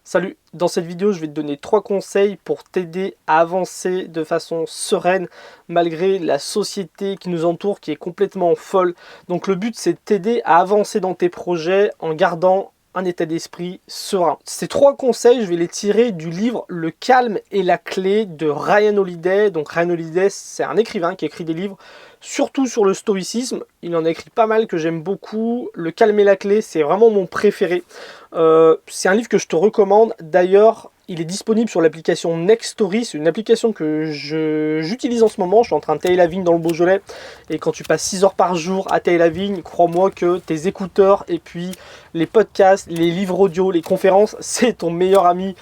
Salut, dans cette vidéo je vais te donner 3 conseils pour t'aider à avancer de façon sereine malgré la société qui nous entoure qui est complètement folle. Donc le but c'est de t'aider à avancer dans tes projets en gardant un état d'esprit serein. Ces 3 conseils je vais les tirer du livre Le calme et la clé de Ryan Holiday. Donc Ryan Holiday c'est un écrivain qui écrit des livres surtout sur le stoïcisme. Il en a écrit pas mal que j'aime beaucoup. Le calme et la clé c'est vraiment mon préféré. C'est un livre que je te recommande. D'ailleurs, il est disponible sur l'application Nextory. C'est une application que j'utilise en ce moment. Je suis en train de tailler la vigne dans le Beaujolais. Et quand tu passes 6 heures par jour à tailler la vigne, crois-moi que tes écouteurs et puis les podcasts, les livres audio, les conférences, c'est ton meilleur ami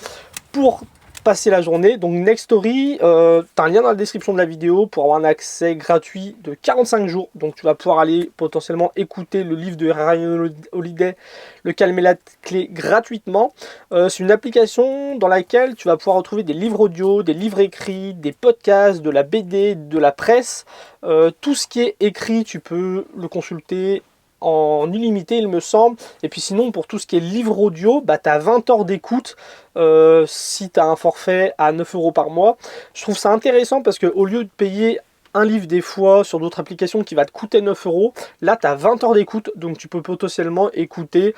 pour passer la journée. Donc Nextory, tu as un lien dans la description de la vidéo pour avoir un accès gratuit de 45 jours. Donc tu vas pouvoir aller potentiellement écouter le livre de Ryan Holiday, Le calme et la clé, gratuitement. C'est une application dans laquelle tu vas pouvoir retrouver des livres audio, des livres écrits, des podcasts, de la BD, de la presse. Tout ce qui est écrit, tu peux le consulter en illimité il me semble. Et puis sinon pour tout ce qui est livre audio, bah, tu as 20 heures d'écoute si tu as un forfait à 9 € par mois. Je trouve ça intéressant parce qu'au lieu de payer un livre des fois sur d'autres applications qui va te coûter 9 €, là tu as 20 heures d'écoute, donc tu peux potentiellement écouter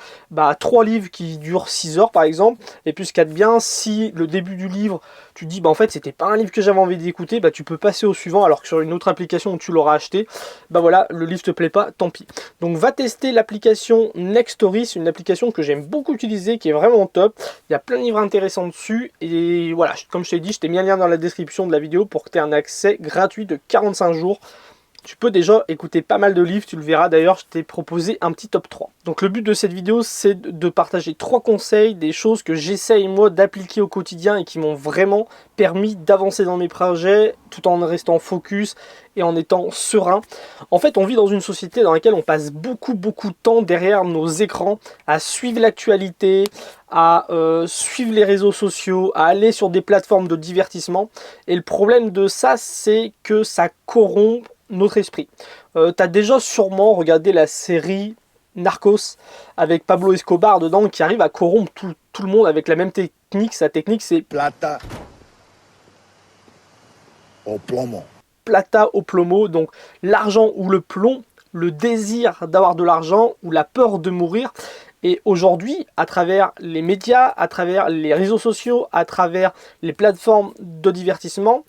3 livres qui durent 6 heures par exemple. Et puis ce qu'il y a de bien, si le début du livre tu dis en fait c'était pas un livre que j'avais envie d'écouter, tu peux passer au suivant, alors que sur une autre application où tu l'auras acheté, voilà, le livre te plaît pas, tant pis. Donc va tester l'application Nextory, c'est une application que j'aime beaucoup utiliser, qui est vraiment top. Il y a plein de livres intéressants dessus, et voilà, comme je t'ai dit, je t'ai mis un lien dans la description de la vidéo pour que tu aies un accès gratuit de 45 jours. Tu peux déjà écouter pas mal de livres, tu le verras d'ailleurs, je t'ai proposé un petit top 3. Donc le but de cette vidéo, c'est de partager 3 conseils, des choses que j'essaye moi d'appliquer au quotidien et qui m'ont vraiment permis d'avancer dans mes projets tout en restant focus et en étant serein. En fait, on vit dans une société dans laquelle on passe beaucoup de temps derrière nos écrans à suivre l'actualité, à suivre les réseaux sociaux, à aller sur des plateformes de divertissement. Et le problème de ça, c'est que ça corrompt notre esprit. T'as déjà sûrement regardé la série Narcos avec Pablo Escobar dedans qui arrive à corrompre tout le monde avec la même technique. Sa technique c'est Plata au plomo. Plata au plomo, donc l'argent ou le plomb, le désir d'avoir de l'argent ou la peur de mourir. Et aujourd'hui, à travers les médias, à travers les réseaux sociaux, à travers les plateformes de divertissement,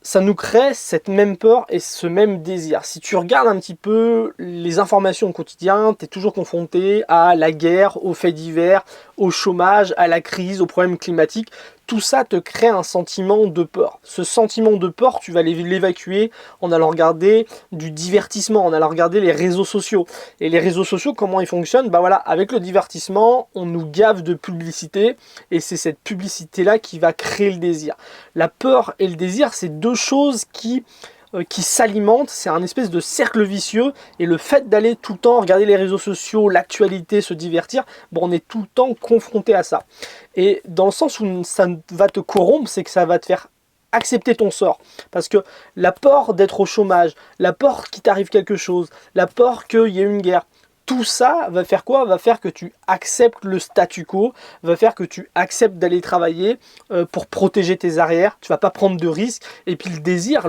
ça nous crée cette même peur et ce même désir. Si tu regardes un petit peu les informations au quotidien, tu es toujours confronté à la guerre, aux faits divers, au chômage, à la crise, aux problèmes climatiques. Tout ça te crée un sentiment de peur. Ce sentiment de peur, tu vas l'évacuer en allant regarder du divertissement, en allant regarder les réseaux sociaux. Et les réseaux sociaux, comment ils fonctionnent ? Voilà, avec le divertissement, on nous gave de publicité et c'est cette publicité-là qui va créer le désir. La peur et le désir, c'est deux choses qui s'alimentent, c'est un espèce de cercle vicieux, et le fait d'aller tout le temps regarder les réseaux sociaux, l'actualité, se divertir, on est tout le temps confronté à ça. Et dans le sens où ça va te corrompre, c'est que ça va te faire accepter ton sort. Parce que la peur d'être au chômage, la peur qu'il t'arrive quelque chose, la peur qu'il y ait une guerre, tout ça va faire quoi ? Va faire que tu acceptes le statu quo, va faire que tu acceptes d'aller travailler pour protéger tes arrières, tu vas pas prendre de risques. Et puis le désir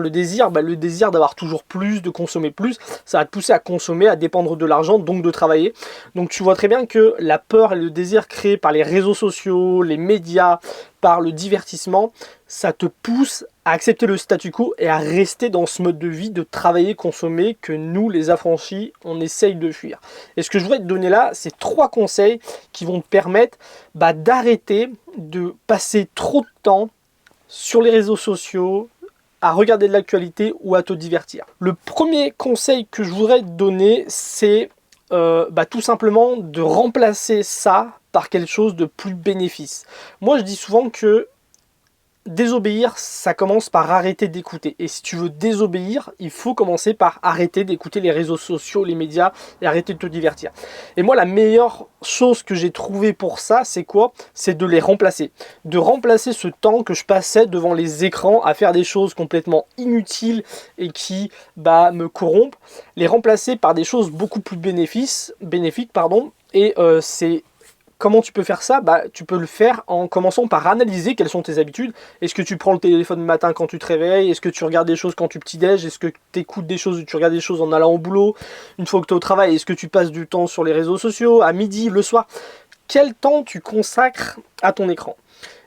d'avoir toujours plus, de consommer plus, ça va te pousser à consommer, à dépendre de l'argent, donc de travailler. Donc tu vois très bien que la peur et le désir créés par les réseaux sociaux, les médias, par le divertissement, ça te pousse à accepter le statu quo et à rester dans ce mode de vie de travailler, consommer, que nous, les affranchis, on essaye de fuir. Et ce que je voudrais te donner là, c'est 3 conseils qui vont te permettre d'arrêter de passer trop de temps sur les réseaux sociaux, à regarder de l'actualité ou à te divertir. Le premier conseil que je voudrais te donner, c'est tout simplement de remplacer ça par quelque chose de plus bénéfice. Moi, je dis souvent que désobéir, ça commence par arrêter d'écouter. Et si tu veux désobéir, il faut commencer par arrêter d'écouter les réseaux sociaux, les médias, et arrêter de te divertir. Et moi, la meilleure chose que j'ai trouvée pour ça, c'est quoi ? C'est de les remplacer. De remplacer ce temps que je passais devant les écrans à faire des choses complètement inutiles et qui me corrompent. Les remplacer par des choses beaucoup plus bénéfiques. Et c'est comment tu peux faire ça? Bah, tu peux le faire en commençant par analyser quelles sont tes habitudes. Est-ce que tu prends le téléphone le matin quand tu te réveilles? Est-ce que tu regardes des choses quand tu petit-déj? Est-ce que tu écoutes des choses ou tu regardes des choses en allant au boulot? Une fois que tu es au travail, est-ce que tu passes du temps sur les réseaux sociaux, à midi, le soir? Quel temps tu consacres à ton écran?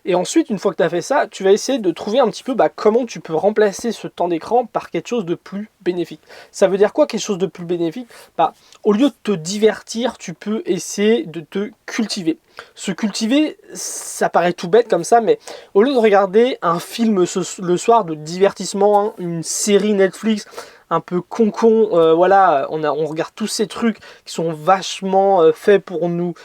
Et ensuite, une fois que tu as fait ça, tu vas essayer de trouver un petit peu comment tu peux remplacer ce temps d'écran par quelque chose de plus bénéfique. Ça veut dire quoi, quelque chose de plus bénéfique? Au lieu de te divertir, tu peux essayer de te cultiver. Se cultiver, ça paraît tout bête comme ça, mais au lieu de regarder un film le soir de divertissement, hein, une série Netflix un peu voilà, on regarde tous ces trucs qui sont vachement faits pour nous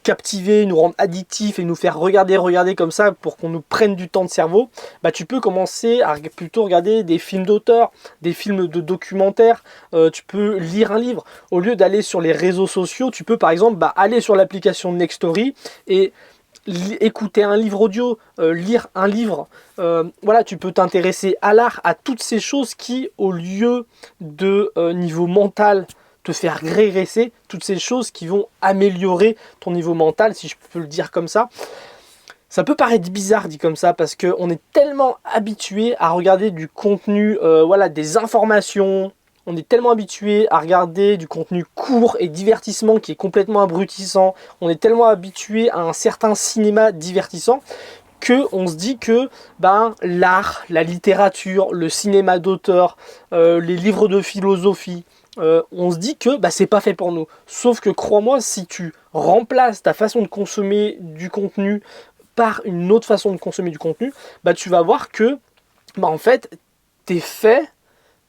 captiver, nous rendre addictifs et nous faire regarder comme ça pour qu'on nous prenne du temps de cerveau, tu peux commencer à plutôt regarder des films d'auteur, des films de documentaires, tu peux lire un livre. Au lieu d'aller sur les réseaux sociaux, tu peux par exemple aller sur l'application Nextory et écouter un livre audio, lire un livre. Voilà, tu peux t'intéresser à l'art, à toutes ces choses qui, au lieu de niveau mental, te faire régresser, toutes ces choses qui vont améliorer ton niveau mental, si je peux le dire comme ça. Ça peut paraître bizarre dit comme ça, parce qu'on est tellement habitué à regarder du contenu, voilà, des informations. On est tellement habitué à regarder du contenu court et divertissement qui est complètement abrutissant. On est tellement habitué à un certain cinéma divertissant qu'on se dit que l'art, la littérature, le cinéma d'auteur, les livres de philosophie, on se dit que c'est pas fait pour nous. Sauf que crois-moi, si tu remplaces ta façon de consommer du contenu par une autre façon de consommer du contenu, tu vas voir que en fait, tes faits,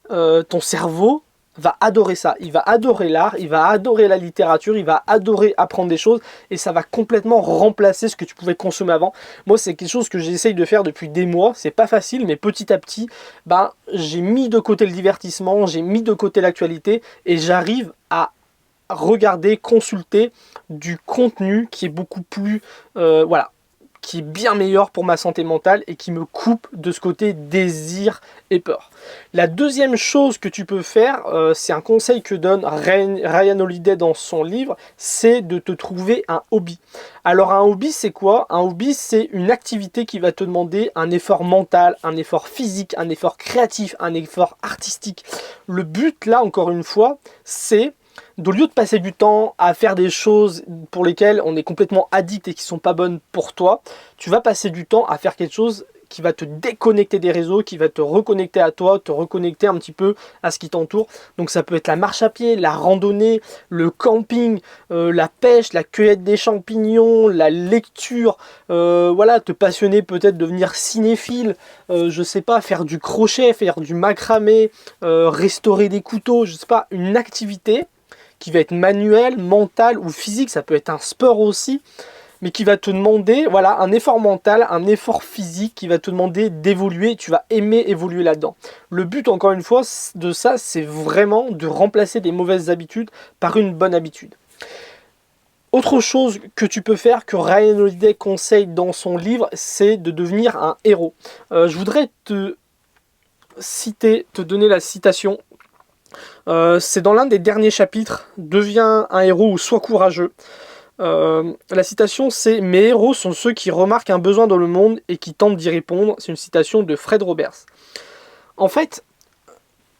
ton cerveau va adorer ça. Il va adorer l'art, il va adorer la littérature, il va adorer apprendre des choses et ça va complètement remplacer ce que tu pouvais consommer avant. Moi, c'est quelque chose que j'essaye de faire depuis des mois. C'est pas facile, mais petit à petit, j'ai mis de côté le divertissement, j'ai mis de côté l'actualité et j'arrive à regarder, consulter du contenu qui est beaucoup plus, voilà, qui est bien meilleur pour ma santé mentale et qui me coupe de ce côté désir et peur. La deuxième chose que tu peux faire, c'est un conseil que donne Ryan Holiday dans son livre, c'est de te trouver un hobby. Alors un hobby, c'est quoi? Un hobby, c'est une activité qui va te demander un effort mental, un effort physique, un effort créatif, un effort artistique. Le but, là, encore une fois, c'est au lieu de passer du temps à faire des choses pour lesquelles on est complètement addict et qui ne sont pas bonnes pour toi, tu vas passer du temps à faire quelque chose qui va te déconnecter des réseaux, qui va te reconnecter à toi, te reconnecter un petit peu à ce qui t'entoure. Donc ça peut être la marche à pied, la randonnée, le camping, la pêche, la cueillette des champignons, la lecture, voilà, te passionner peut-être, devenir cinéphile, je sais pas, faire du crochet, faire du macramé, restaurer des couteaux, je sais pas, une activité qui va être manuel, mental ou physique, ça peut être un sport aussi, mais qui va te demander, voilà, un effort mental, un effort physique, qui va te demander d'évoluer, tu vas aimer évoluer là-dedans. Le but, encore une fois, de ça, c'est vraiment de remplacer des mauvaises habitudes par une bonne habitude. Autre chose que tu peux faire, que Ryan Holiday conseille dans son livre, c'est de devenir un héros. Je voudrais te donner la citation. C'est dans l'un des derniers chapitres, deviens un héros ou sois courageux. La citation c'est « Mes héros sont ceux qui remarquent un besoin dans le monde et qui tentent d'y répondre ». C'est une citation de Fred Roberts. En fait,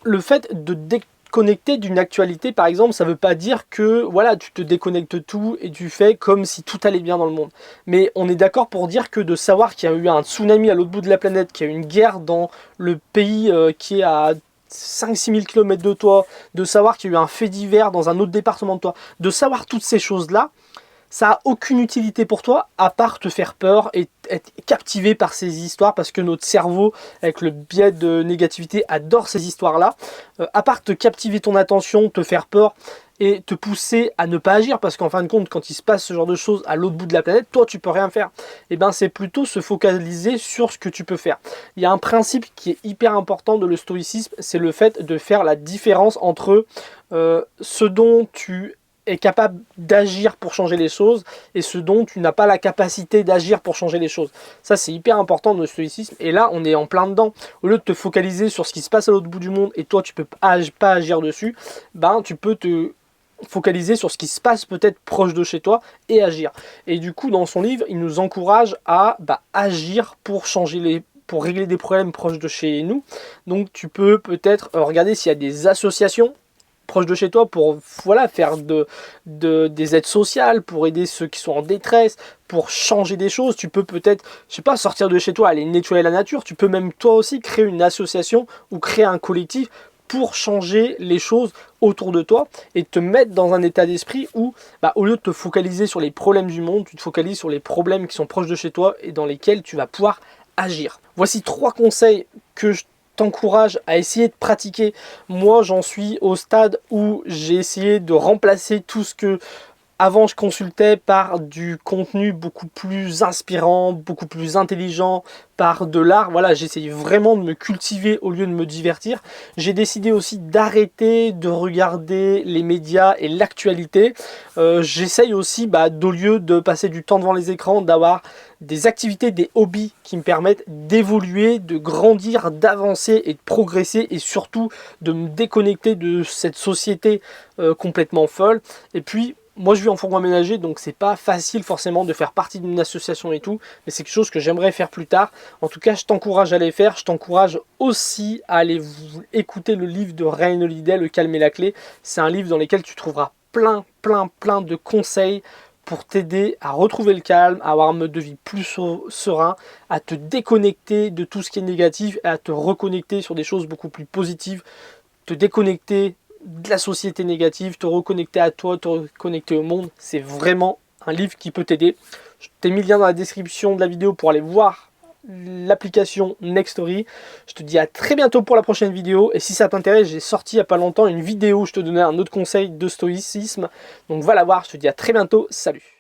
le fait de déconnecter d'une actualité, par exemple, ça ne veut pas dire que voilà, tu te déconnectes tout et tu fais comme si tout allait bien dans le monde. Mais on est d'accord pour dire que de savoir qu'il y a eu un tsunami à l'autre bout de la planète, qu'il y a eu une guerre dans le pays qui est à 5-6 000 km de toi, de savoir qu'il y a eu un fait divers dans un autre département de toi, de savoir toutes ces choses-là, ça n'a aucune utilité pour toi à part te faire peur et être captivé par ces histoires parce que notre cerveau, avec le biais de négativité, adore ces histoires-là. À part te captiver ton attention, te faire peur et te pousser à ne pas agir parce qu'en fin de compte, quand il se passe ce genre de choses à l'autre bout de la planète, toi tu peux rien faire. Et bien c'est plutôt se focaliser sur ce que tu peux faire. Il y a un principe qui est hyper important de le stoïcisme, c'est le fait de faire la différence entre ce dont tu est capable d'agir pour changer les choses et ce dont tu n'as pas la capacité d'agir pour changer les choses. Ça c'est hyper important dans le stoïcisme et là on est en plein dedans. Au lieu de te focaliser sur ce qui se passe à l'autre bout du monde et toi tu peux pas agir dessus, tu peux te focaliser sur ce qui se passe peut-être proche de chez toi et agir. Et du coup, dans son livre, il nous encourage à agir pour pour régler des problèmes proches de chez nous. Donc tu peux peut-être regarder s'il y a des associations proches de chez toi pour faire des aides sociales, pour aider ceux qui sont en détresse, pour changer des choses. Tu peux peut-être, je sais pas, sortir de chez toi, aller nettoyer la nature. Tu peux même toi aussi créer une association ou créer un collectif pour changer les choses autour de toi et te mettre dans un état d'esprit où, au lieu de te focaliser sur les problèmes du monde, tu te focalises sur les problèmes qui sont proches de chez toi et dans lesquels tu vas pouvoir agir. Voici 3 conseils que je t'encourage à essayer de pratiquer. Moi, j'en suis au stade où j'ai essayé de remplacer tout ce que avant je consultais par du contenu beaucoup plus inspirant, beaucoup plus intelligent, par de l'art. Voilà, j'essaye vraiment de me cultiver au lieu de me divertir. J'ai décidé aussi d'arrêter de regarder les médias et l'actualité. J'essaye aussi, au lieu de passer du temps devant les écrans, d'avoir des activités, des hobbies qui me permettent d'évoluer, de grandir, d'avancer et de progresser et surtout de me déconnecter de cette société complètement folle. Et puis, moi je vis en fourgon aménagé, donc c'est pas facile forcément de faire partie d'une association et tout, mais c'est quelque chose que j'aimerais faire plus tard. En tout cas, je t'encourage à les faire. Je t'encourage aussi à aller écouter le livre de Ryan Holiday, Le calme et la clé. C'est un livre dans lequel tu trouveras plein de conseils pour t'aider à retrouver le calme, à avoir un mode de vie plus serein, à te déconnecter de tout ce qui est négatif et à te reconnecter sur des choses beaucoup plus positives, te déconnecter de la société négative, te reconnecter à toi, te reconnecter au monde. C'est vraiment un livre qui peut t'aider. Je t'ai mis le lien dans la description de la vidéo pour aller voir l'application Nextory. Je te dis à très bientôt pour la prochaine vidéo. Et si ça t'intéresse, j'ai sorti il n'y a pas longtemps une vidéo où je te donnais un autre conseil de stoïcisme. Donc va la voir. Je te dis à très bientôt. Salut.